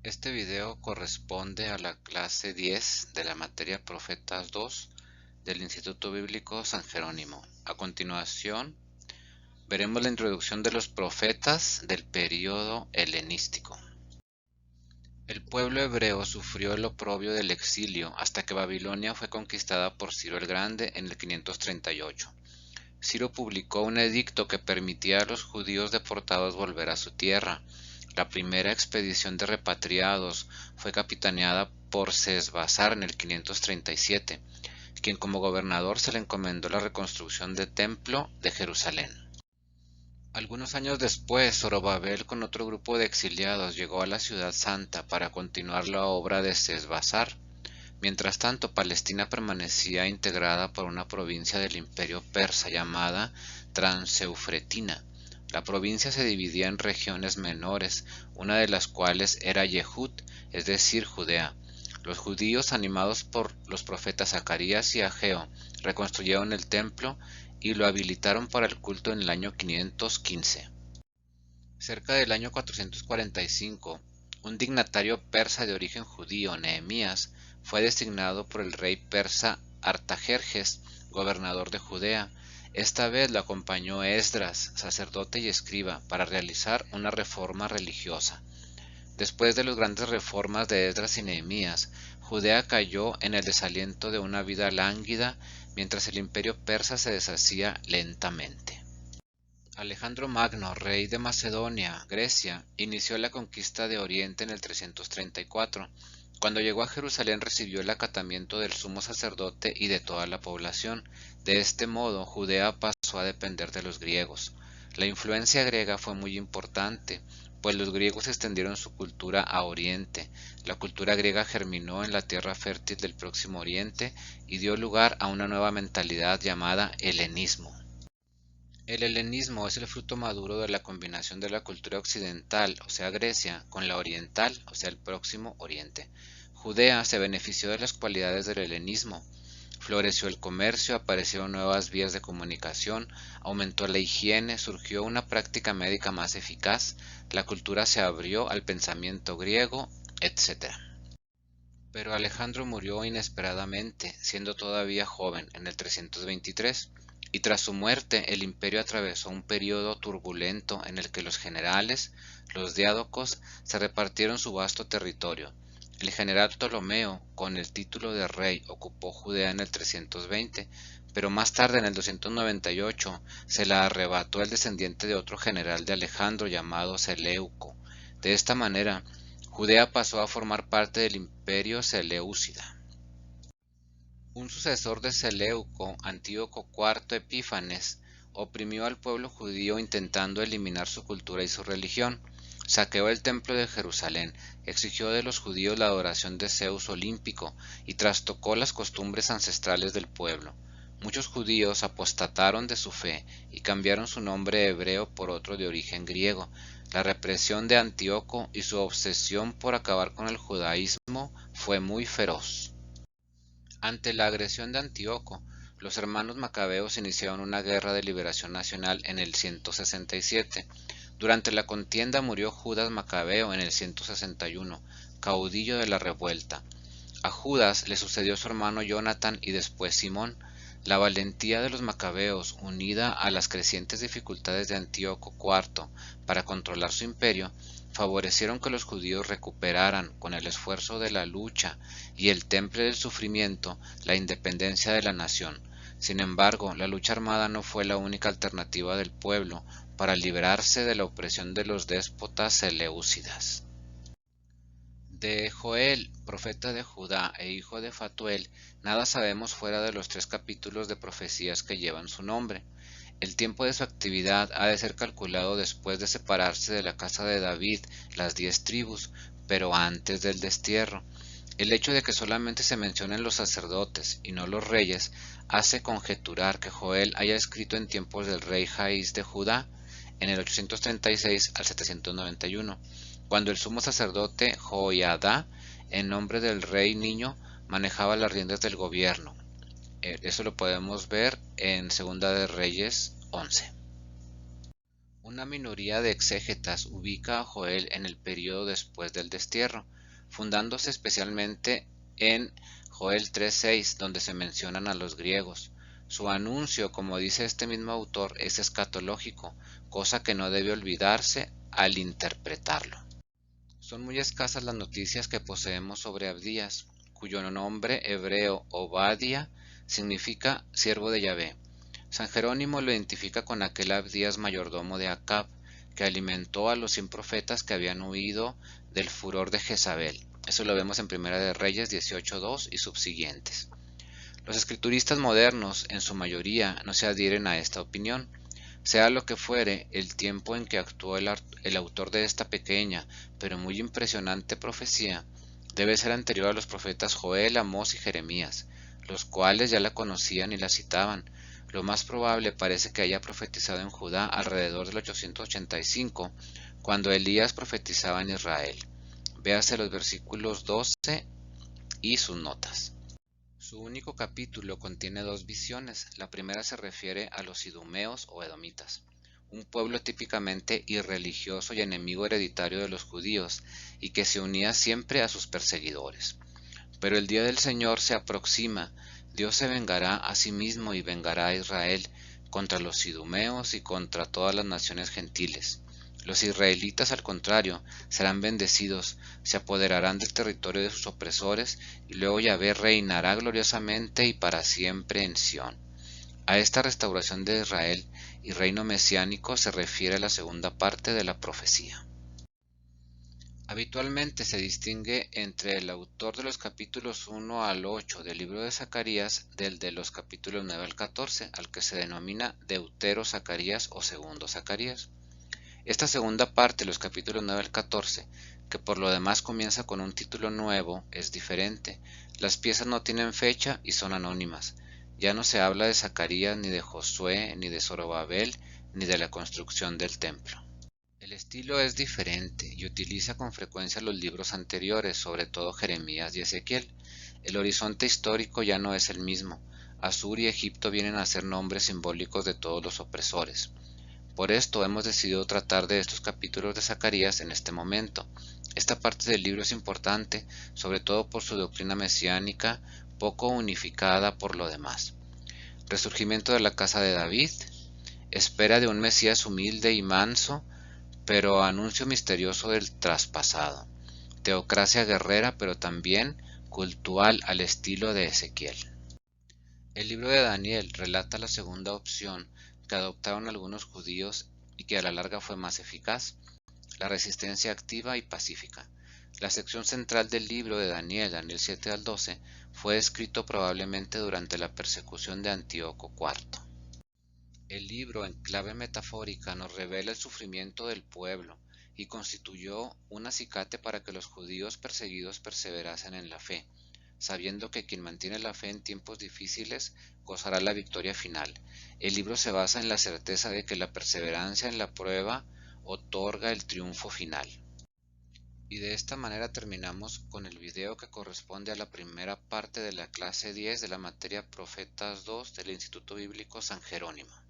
Este video corresponde a la clase 10 de la materia Profetas 2 del Instituto Bíblico San Jerónimo. A continuación, veremos la introducción de los profetas del período helenístico. El pueblo hebreo sufrió el oprobio del exilio hasta que Babilonia fue conquistada por Ciro el Grande en el 538. Ciro publicó un edicto que permitía a los judíos deportados volver a su tierra. La primera expedición de repatriados fue capitaneada por Sesbazar en el 537, quien como gobernador se le encomendó la reconstrucción del templo de Jerusalén. Algunos años después, Zorobabel con otro grupo de exiliados llegó a la ciudad santa para continuar la obra de Sesbazar. Mientras tanto, Palestina permanecía integrada por una provincia del Imperio Persa llamada Transeufretina. La provincia se dividía en regiones menores, una de las cuales era Yehud, es decir, Judea. Los judíos, animados por los profetas Zacarías y Ageo, reconstruyeron el templo y lo habilitaron para el culto en el año 515. Cerca del año 445, un dignatario persa de origen judío, Nehemías, fue designado por el rey persa Artajerjes, gobernador de Judea. Esta vez lo acompañó Esdras, sacerdote y escriba, para realizar una reforma religiosa. Después de las grandes reformas de Esdras y Nehemías, Judea cayó en el desaliento de una vida lánguida, mientras el imperio persa se deshacía lentamente. Alejandro Magno, rey de Macedonia, Grecia, inició la conquista de Oriente en el 334. Cuando llegó a Jerusalén recibió el acatamiento del sumo sacerdote y de toda la población. De este modo, Judea pasó a depender de los griegos. La influencia griega fue muy importante, pues los griegos extendieron su cultura a Oriente. La cultura griega germinó en la tierra fértil del Próximo Oriente y dio lugar a una nueva mentalidad llamada helenismo. El helenismo es el fruto maduro de la combinación de la cultura occidental, o sea Grecia, con la oriental, o sea el Próximo Oriente. Judea se benefició de las cualidades del helenismo. Floreció el comercio, aparecieron nuevas vías de comunicación, aumentó la higiene, surgió una práctica médica más eficaz, la cultura se abrió al pensamiento griego, etc. Pero Alejandro murió inesperadamente, siendo todavía joven, en el 323, y tras su muerte el imperio atravesó un período turbulento en el que los generales, los diádocos, se repartieron su vasto territorio. El general Ptolomeo, con el título de rey, ocupó Judea en el 320, pero más tarde, en el 298, se la arrebató el descendiente de otro general de Alejandro llamado Seleuco. De esta manera, Judea pasó a formar parte del imperio seleucida. Un sucesor de Seleuco, Antíoco IV Epífanes, oprimió al pueblo judío intentando eliminar su cultura y su religión. Saqueó el templo de Jerusalén, exigió de los judíos la adoración de Zeus olímpico y trastocó las costumbres ancestrales del pueblo. Muchos judíos apostataron de su fe y cambiaron su nombre hebreo por otro de origen griego. La represión de Antíoco y su obsesión por acabar con el judaísmo fue muy feroz. Ante la agresión de Antíoco, los hermanos macabeos iniciaron una guerra de liberación nacional en el 167. Durante la contienda murió Judas Macabeo en el 161, caudillo de la revuelta. A Judas le sucedió su hermano Jonatán y después Simón. La valentía de los macabeos, unida a las crecientes dificultades de Antíoco IV para controlar su imperio, favorecieron que los judíos recuperaran, con el esfuerzo de la lucha y el temple del sufrimiento, la independencia de la nación. Sin embargo, la lucha armada no fue la única alternativa del pueblo para librarse de la opresión de los déspotas seleucidas. De Joel, profeta de Judá e hijo de Fatuel, nada sabemos fuera de los 3 capítulos de profecías que llevan su nombre. El tiempo de su actividad ha de ser calculado después de separarse de la casa de David las 10 tribus, pero antes del destierro. El hecho de que solamente se mencionen los sacerdotes y no los reyes hace conjeturar que Joel haya escrito en tiempos del rey Jaís de Judá, en el 836 al 791, cuando el sumo sacerdote Joiada, en nombre del rey niño, manejaba las riendas del gobierno. Eso lo podemos ver en Segunda de Reyes 11. Una minoría de exégetas ubica a Joel en el período después del destierro, fundándose especialmente en Joel 3:6, donde se mencionan a los griegos. Su anuncio, como dice este mismo autor, es escatológico, cosa que no debe olvidarse al interpretarlo. Son muy escasas las noticias que poseemos sobre Abdías, cuyo nombre hebreo Obadia significa siervo de Yahvé. San Jerónimo lo identifica con aquel Abdías mayordomo de Acab, que alimentó a los 100 profetas que habían huido del furor de Jezabel. Eso lo vemos en Primera de Reyes 18:2 y subsiguientes. Los escrituristas modernos, en su mayoría, no se adhieren a esta opinión. Sea lo que fuere, el tiempo en que actuó el autor de esta pequeña, pero muy impresionante profecía, debe ser anterior a los profetas Joel, Amós y Jeremías, los cuales ya la conocían y la citaban. Lo más probable parece que haya profetizado en Judá alrededor del 885, cuando Elías profetizaba en Israel. Véase los versículos 12 y sus notas. Su único capítulo contiene dos visiones. La primera se refiere a los idumeos o edomitas, un pueblo típicamente irreligioso y enemigo hereditario de los judíos, y que se unía siempre a sus perseguidores. Pero el día del Señor se aproxima. Dios se vengará a sí mismo y vengará a Israel contra los idumeos y contra todas las naciones gentiles. Los israelitas, al contrario, serán bendecidos, se apoderarán del territorio de sus opresores, y luego Yahvé reinará gloriosamente y para siempre en Sión. A esta restauración de Israel y reino mesiánico se refiere la segunda parte de la profecía. Habitualmente se distingue entre el autor de los capítulos 1 al 8 del libro de Zacarías del de los capítulos 9 al 14, al que se denomina Deutero Zacarías o Segundo Zacarías. Esta segunda parte, los capítulos 9 al 14, que por lo demás comienza con un título nuevo, es diferente. Las piezas no tienen fecha y son anónimas. Ya no se habla de Zacarías, ni de Josué, ni de Zorobabel, ni de la construcción del templo. El estilo es diferente y utiliza con frecuencia los libros anteriores, sobre todo Jeremías y Ezequiel. El horizonte histórico ya no es el mismo. Asur y Egipto vienen a ser nombres simbólicos de todos los opresores. Por esto hemos decidido tratar de estos capítulos de Zacarías en este momento. Esta parte del libro es importante, sobre todo por su doctrina mesiánica, poco unificada por lo demás. Resurgimiento de la casa de David, espera de un Mesías humilde y manso, pero anuncio misterioso del traspasado. Teocracia guerrera, pero también cultural al estilo de Ezequiel. El libro de Daniel relata la segunda opción que adoptaron algunos judíos y que a la larga fue más eficaz, la resistencia activa y pacífica. La sección central del libro de Daniel, Daniel 7 al 12, fue escrito probablemente durante la persecución de Antíoco IV. El libro, en clave metafórica, nos revela el sufrimiento del pueblo y constituyó un acicate para que los judíos perseguidos perseverasen en la fe, sabiendo que quien mantiene la fe en tiempos difíciles gozará la victoria final. El libro se basa en la certeza de que la perseverancia en la prueba otorga el triunfo final. Y de esta manera terminamos con el video que corresponde a la primera parte de la clase 10 de la materia Profetas 2 del Instituto Bíblico San Jerónimo.